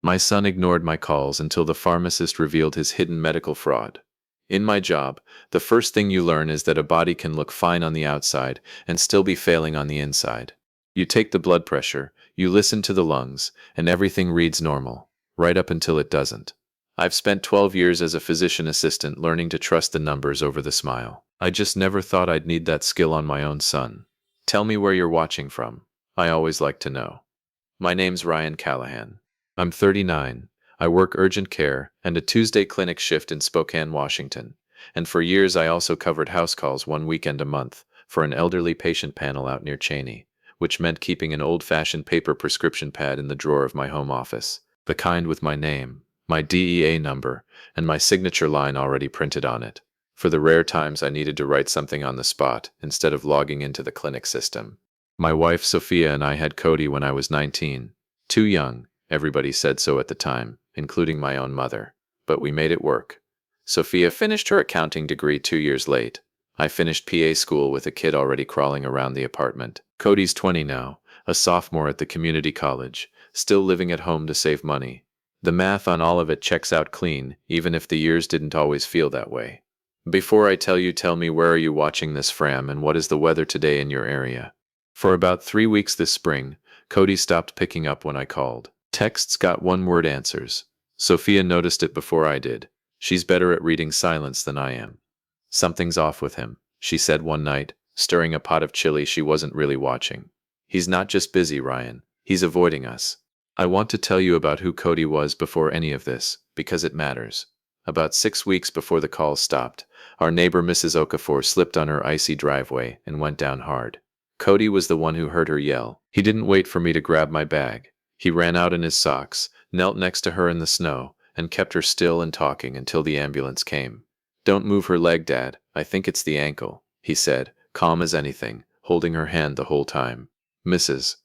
My son ignored my calls until the pharmacist revealed his hidden medical fraud. In my job, the first thing you learn is that a body can look fine on the outside and still be failing on the inside. You take the blood pressure, you listen to the lungs, and everything reads normal, right up until it doesn't. I've spent 12 years as a physician assistant learning to trust the numbers over the smile. I just never thought I'd need that skill on my own son. Tell me where you're watching from. I always like to know. My name's Ryan Callahan. I'm 39. I work urgent care and a Tuesday clinic shift in Spokane, Washington. And for years I also covered house calls one weekend a month for an elderly patient panel out near Cheney, which meant keeping an old-fashioned paper prescription pad in the drawer of my home office, the kind with my name, my DEA number, and my signature line already printed on it, for the rare times I needed to write something on the spot instead of logging into the clinic system. My wife Sophia and I had Cody when I was 19. Too young, everybody said so at the time, including my own mother. But we made it work. Sophia finished her accounting degree 2 years late. I finished PA school with a kid already crawling around the apartment. Cody's 20 now, a sophomore at the community college, still living at home to save money. The math on all of it checks out clean, even if the years didn't always feel that way. Before I tell me where are you watching this from and what is the weather today in your area? For about 3 weeks this spring, Cody stopped picking up when I called. Texts got one-word answers. Sophia noticed it before I did. She's better at reading silence than I am. Something's off with him, she said one night, stirring a pot of chili she wasn't really watching. He's not just busy, Ryan. He's avoiding us. I want to tell you about who Cody was before any of this, because it matters. About 6 weeks before the call stopped, our neighbor Mrs. Okafor slipped on her icy driveway and went down hard. Cody was the one who heard her yell. He didn't wait for me to grab my bag. He ran out in his socks, knelt next to her in the snow, and kept her still and talking until the ambulance came. "Don't move her leg, Dad. I think it's the ankle," he said, calm as anything, holding her hand the whole time. Mrs.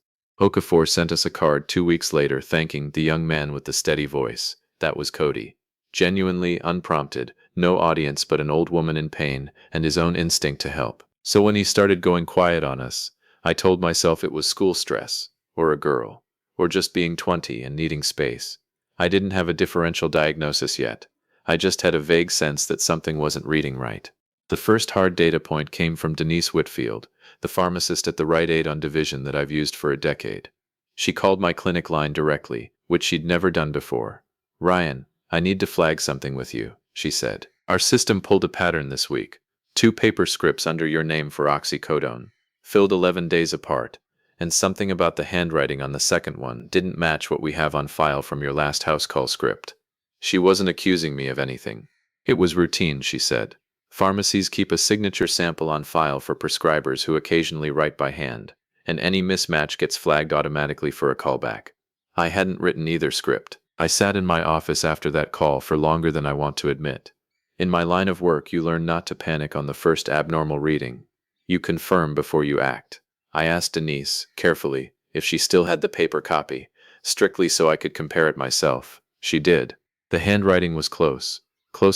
Okafor sent us a card 2 weeks later thanking the young man with the steady voice. That was Cody. Genuinely, unprompted, no audience but an old woman in pain and his own instinct to help. So when he started going quiet on us, I told myself it was school stress, or a girl, or just being 20 and needing space. I didn't have a differential diagnosis yet. I just had a vague sense that something wasn't reading right. The first hard data point came from Denise Whitfield, the pharmacist at the Rite Aid on Division that I've used for a decade. She called my clinic line directly, which she'd never done before. "Ryan, I need to flag something with you," she said. "Our system pulled a pattern this week. 2 paper scripts under your name for oxycodone, filled 11 days apart, and something about the handwriting on the second one didn't match what we have on file from your last house call script." She wasn't accusing me of anything. It was routine, she said. Pharmacies keep a signature sample on file for prescribers who occasionally write by hand, and any mismatch gets flagged automatically for a callback. I hadn't written either script. I sat in my office after that call for longer than I want to admit. In my line of work, you learn not to panic on the first abnormal reading. You confirm before you act. I asked Denise, carefully, if she still had the paper copy, strictly so I could compare it myself. She did. The handwriting was close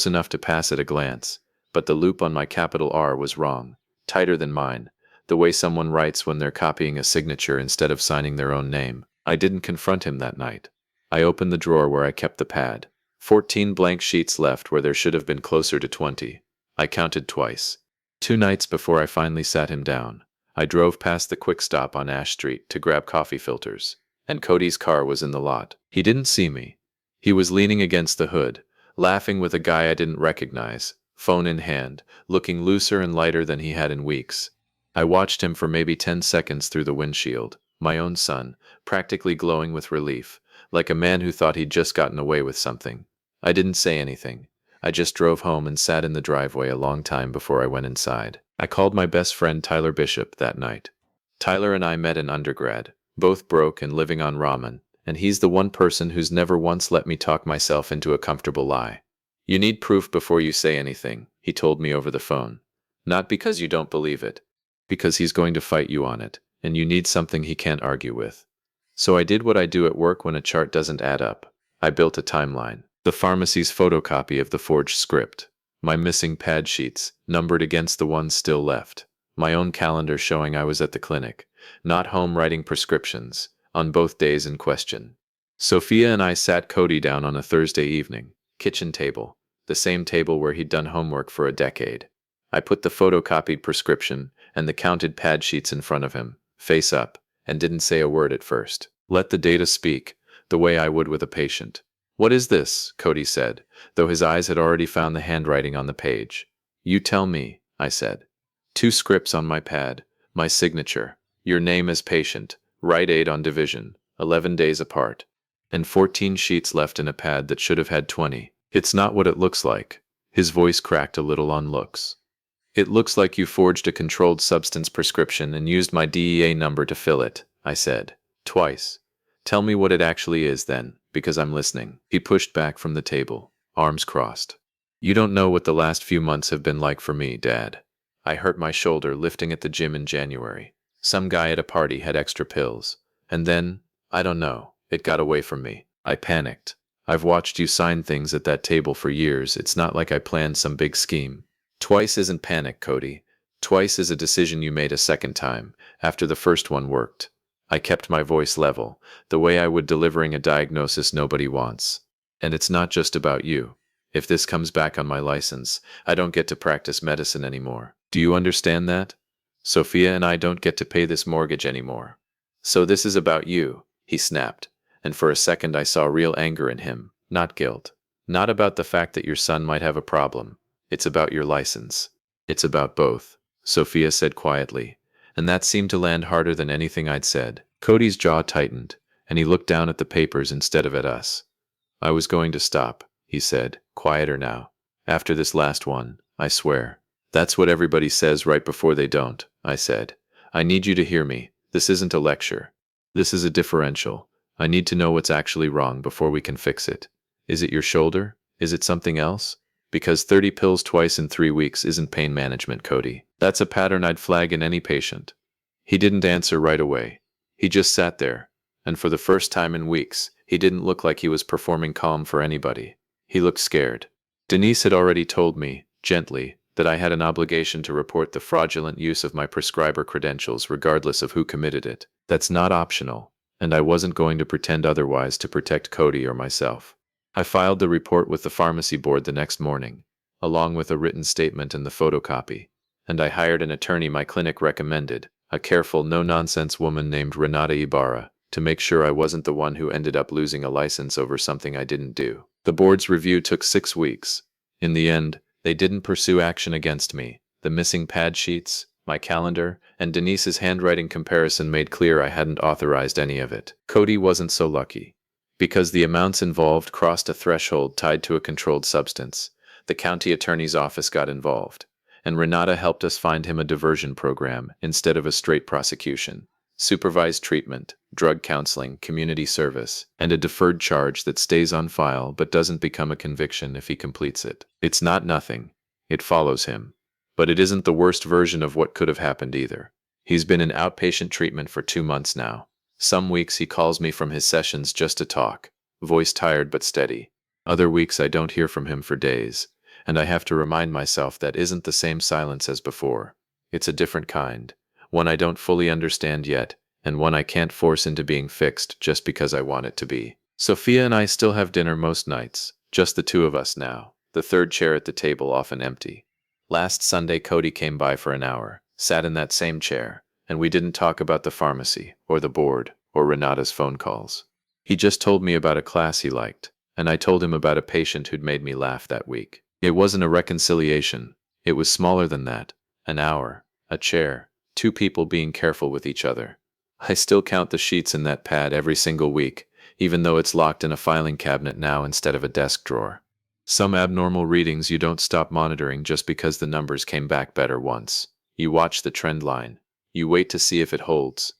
enough to pass at a glance, but the loop on my capital R was wrong, tighter than mine, the way someone writes when they're copying a signature instead of signing their own name. I didn't confront him that night. I opened the drawer where I kept the pad. 14 blank sheets left where there should have been closer to 20. I counted twice. 2 nights before I finally sat him down, I drove past the Quick Stop on Ash Street to grab coffee filters, and Cody's car was in the lot. He didn't see me. He was leaning against the hood, laughing with a guy I didn't recognize, phone in hand, looking looser and lighter than he had in weeks. I watched him for maybe 10 seconds through the windshield, my own son, practically glowing with relief, like a man who thought he'd just gotten away with something. I didn't say anything. I just drove home and sat in the driveway a long time before I went inside. I called my best friend Tyler Bishop that night. Tyler and I met in undergrad, both broke and living on ramen, and he's the one person who's never once let me talk myself into a comfortable lie. "You need proof before you say anything," he told me over the phone. "Not because you don't believe it, because he's going to fight you on it, and you need something he can't argue with." So I did what I do at work when a chart doesn't add up. I built a timeline. The pharmacy's photocopy of the forged script. My missing pad sheets, numbered against the ones still left. My own calendar showing I was at the clinic, not home writing prescriptions, on both days in question. Sophia and I sat Cody down on a Thursday evening, kitchen table, the same table where he'd done homework for a decade. I put the photocopied prescription and the counted pad sheets in front of him, face up, and didn't say a word at first. Let the data speak, the way I would with a patient. "What is this?" Cody said, though his eyes had already found the handwriting on the page. "You tell me," I said. Two scripts on my pad, my signature, your name as patient, Rite Aid on division, 11 days apart, and 14 sheets left in a pad that should have had 20. "It's not what it looks like." His voice cracked a little on looks. "It looks like you forged a controlled substance prescription and used my DEA number to fill it," I said. "Twice. Tell me what it actually is then, because I'm listening." He pushed back from the table, arms crossed. "You don't know what the last few months have been like for me, Dad. I hurt my shoulder lifting at the gym in January. Some guy at a party had extra pills. And then, I don't know, it got away from me. I panicked. I've watched you sign things at that table for years. It's not like I planned some big scheme. Twice isn't panic, Cody. Twice is a decision you made a second time, after the first one worked." I kept my voice level, the way I would delivering a diagnosis nobody wants. "And it's not just about you. If this comes back on my license, I don't get to practice medicine anymore. Do you understand that? Sophia and I don't get to pay this mortgage anymore. So this is about you," he snapped, and for a second I saw real anger in him, not guilt. "Not about the fact that your son might have a problem. It's about your license." "It's about both," Sophia said quietly, and that seemed to land harder than anything I'd said. Cody's jaw tightened, and he looked down at the papers instead of at us. "I was going to stop," he said, quieter now. "After this last one, I swear." "That's what everybody says right before they don't," I said. "I need you to hear me. This isn't a lecture. This is a differential. I need to know what's actually wrong before we can fix it. Is it your shoulder? Is it something else? Because 30 pills twice in 3 weeks isn't pain management, Cody. That's a pattern I'd flag in any patient." He didn't answer right away. He just sat there, and for the first time in weeks, he didn't look like he was performing calm for anybody. He looked scared. Denise had already told me, gently, that I had an obligation to report the fraudulent use of my prescriber credentials regardless of who committed it. That's not optional, and I wasn't going to pretend otherwise to protect Cody or myself. I filed the report with the pharmacy board the next morning, along with a written statement and the photocopy, and I hired an attorney my clinic recommended, a careful, no-nonsense woman named Renata Ibarra, to make sure I wasn't the one who ended up losing a license over something I didn't do. The board's review took 6 weeks. In the end, they didn't pursue action against me. The missing pad sheets, my calendar, and Denise's handwriting comparison made clear I hadn't authorized any of it. Cody wasn't so lucky. Because the amounts involved crossed a threshold tied to a controlled substance, the county attorney's office got involved, and Renata helped us find him a diversion program instead of a straight prosecution. Supervised treatment, drug counseling, community service, and a deferred charge that stays on file but doesn't become a conviction if he completes it. It's not nothing. It follows him. But it isn't the worst version of what could have happened either. He's been in outpatient treatment for 2 months now. Some weeks he calls me from his sessions just to talk, voice tired but steady. Other weeks I don't hear from him for days, and I have to remind myself that isn't the same silence as before. It's a different kind. One I don't fully understand yet, and one I can't force into being fixed just because I want it to be. Sophia and I still have dinner most nights, just the two of us now, the third chair at the table often empty. Last Sunday Cody came by for an hour, sat in that same chair, and we didn't talk about the pharmacy, or the board, or Renata's phone calls. He just told me about a class he liked, and I told him about a patient who'd made me laugh that week. It wasn't a reconciliation. It was smaller than that. An hour, a chair, 2 people being careful with each other. I still count the sheets in that pad every single week, even though it's locked in a filing cabinet now instead of a desk drawer. Some abnormal readings you don't stop monitoring just because the numbers came back better once. You watch the trend line. You wait to see if it holds,